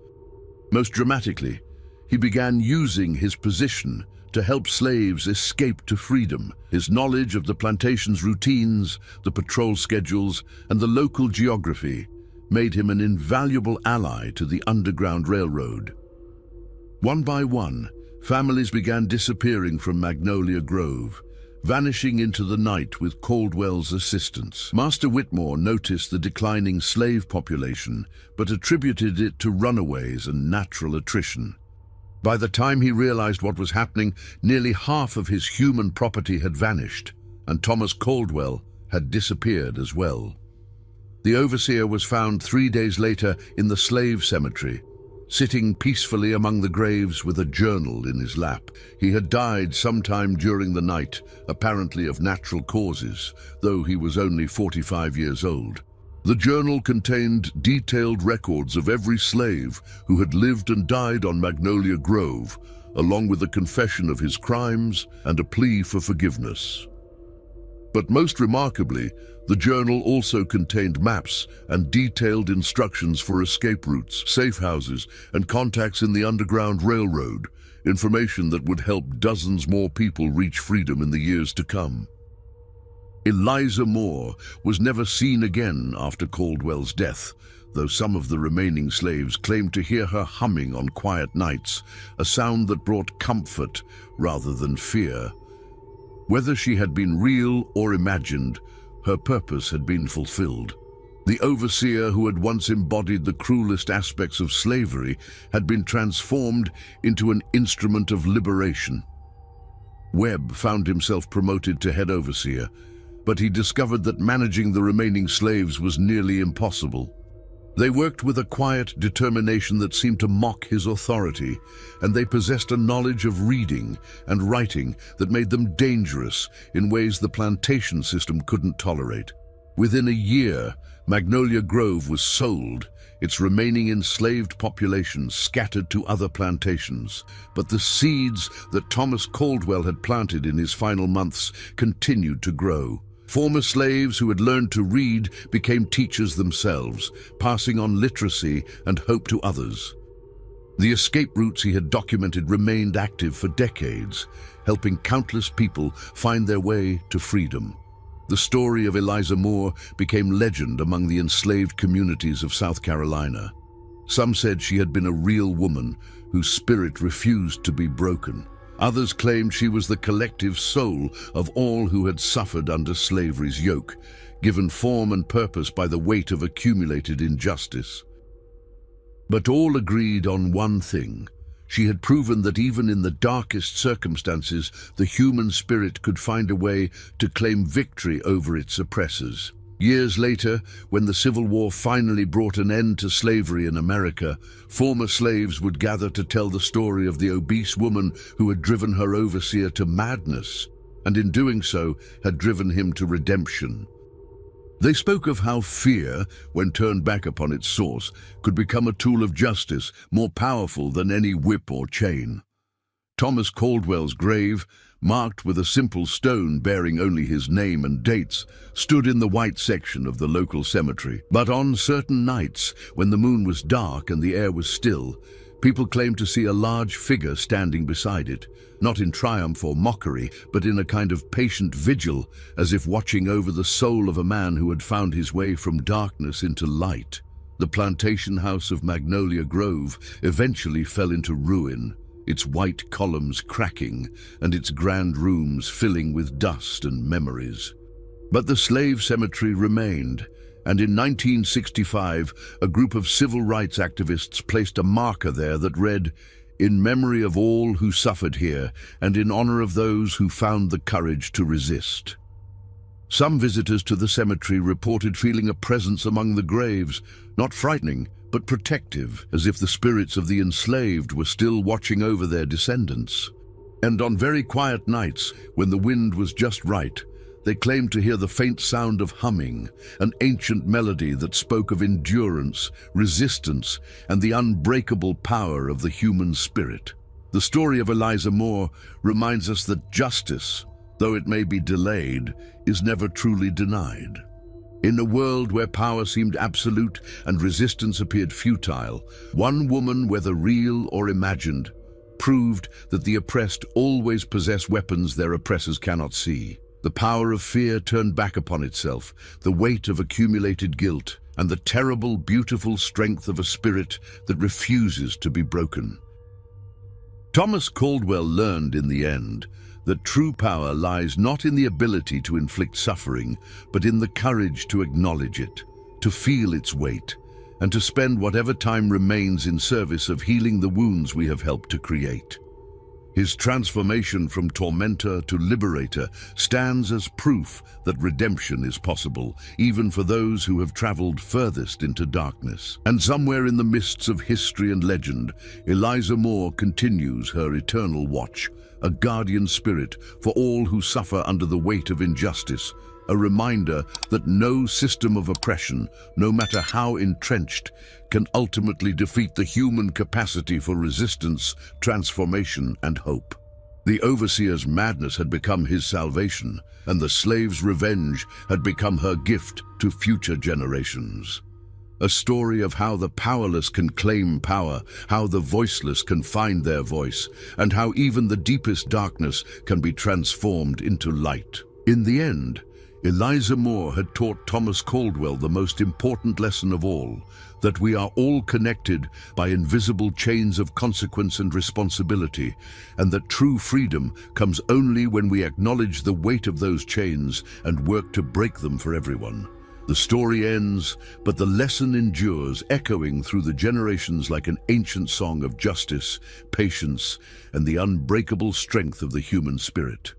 Most dramatically, he began using his position to help slaves escape to freedom. His knowledge of the plantation's routines, the patrol schedules, and the local geography made him an invaluable ally to the Underground Railroad. One by one, families began disappearing from Magnolia Grove. vanishing into the night with Caldwell's assistance. Master Whitmore noticed the declining slave population, but attributed it to runaways and natural attrition. By the time he realized what was happening, nearly half of his human property had vanished, and Thomas Caldwell had disappeared as well. The overseer was found 3 days later in the slave cemetery, sitting peacefully among the graves with a journal in his lap. He had died sometime during the night, apparently of natural causes, though he was only 45 years old. The journal contained detailed records of every slave who had lived and died on Magnolia Grove, along with a confession of his crimes and a plea for forgiveness. But most remarkably, the journal also contained maps and detailed instructions for escape routes, safe houses, and contacts in the Underground Railroad, information that would help dozens more people reach freedom in the years to come. Eliza Moore was never seen again after Caldwell's death, though some of the remaining slaves claimed to hear her humming on quiet nights, a sound that brought comfort rather than fear. Whether she had been real or imagined, her purpose had been fulfilled. The overseer who had once embodied the cruelest aspects of slavery had been transformed into an instrument of liberation. Webb found himself promoted to head overseer, but he discovered that managing the remaining slaves was nearly impossible. They worked with a quiet determination that seemed to mock his authority, and they possessed a knowledge of reading and writing that made them dangerous in ways the plantation system couldn't tolerate. Within a year, Magnolia Grove was sold, its remaining enslaved population scattered to other plantations. But the seeds that Thomas Caldwell had planted in his final months continued to grow. Former slaves who had learned to read became teachers themselves, passing on literacy and hope to others. The escape routes he had documented remained active for decades, helping countless people find their way to freedom. The story of Eliza Moore became legend among the enslaved communities of South Carolina. Some said she had been a real woman whose spirit refused to be broken. Others claimed she was the collective soul of all who had suffered under slavery's yoke, given form and purpose by the weight of accumulated injustice. But all agreed on one thing. She had proven that even in the darkest circumstances, the human spirit could find a way to claim victory over its oppressors. Years later, when the Civil War finally brought an end to slavery in America, former slaves would gather to tell the story of the obese woman who had driven her overseer to madness, and in doing so had driven him to redemption. They spoke of how fear, when turned back upon its source, could become a tool of justice more powerful than any whip or chain. Thomas Caldwell's grave, marked with a simple stone bearing only his name and dates, stood in the white section of the local cemetery. But on certain nights, when the moon was dark and the air was still, people claimed to see a large figure standing beside it, not in triumph or mockery, but in a kind of patient vigil, as if watching over the soul of a man who had found his way from darkness into light. The plantation house of Magnolia Grove eventually fell into ruin, its white columns cracking and its grand rooms filling with dust and memories. But the slave cemetery remained, and in 1965, a group of civil rights activists placed a marker there that read, "In memory of all who suffered here, and in honor of those who found the courage to resist." Some visitors to the cemetery reported feeling a presence among the graves, not frightening, but protective, as if the spirits of the enslaved were still watching over their descendants. And on very quiet nights, when the wind was just right, they claimed to hear the faint sound of humming, an ancient melody that spoke of endurance, resistance, and the unbreakable power of the human spirit. The story of Eliza Moore reminds us that justice, though it may be delayed, is never truly denied. In a world where power seemed absolute and resistance appeared futile, one woman, whether real or imagined, proved that the oppressed always possess weapons their oppressors cannot see. The power of fear turned back upon itself, the weight of accumulated guilt, and the terrible, beautiful strength of a spirit that refuses to be broken. Thomas Caldwell learned in the end that true power lies not in the ability to inflict suffering, but in the courage to acknowledge it, to feel its weight, and to spend whatever time remains in service of healing the wounds we have helped to create. His transformation from tormentor to liberator stands as proof that redemption is possible, even for those who have traveled furthest into darkness. And somewhere in the mists of history and legend, Eliza Moore continues her eternal watch, a guardian spirit for all who suffer under the weight of injustice, a reminder that no system of oppression, no matter how entrenched, can ultimately defeat the human capacity for resistance, transformation, and hope. The overseer's madness had become his salvation, and the slave's revenge had become her gift to future generations. A story of how the powerless can claim power, how the voiceless can find their voice, and how even the deepest darkness can be transformed into light. In the end, Eliza Moore had taught Thomas Caldwell the most important lesson of all, that we are all connected by invisible chains of consequence and responsibility, and that true freedom comes only when we acknowledge the weight of those chains and work to break them for everyone. The story ends, but the lesson endures, echoing through the generations like an ancient song of justice, patience, and the unbreakable strength of the human spirit.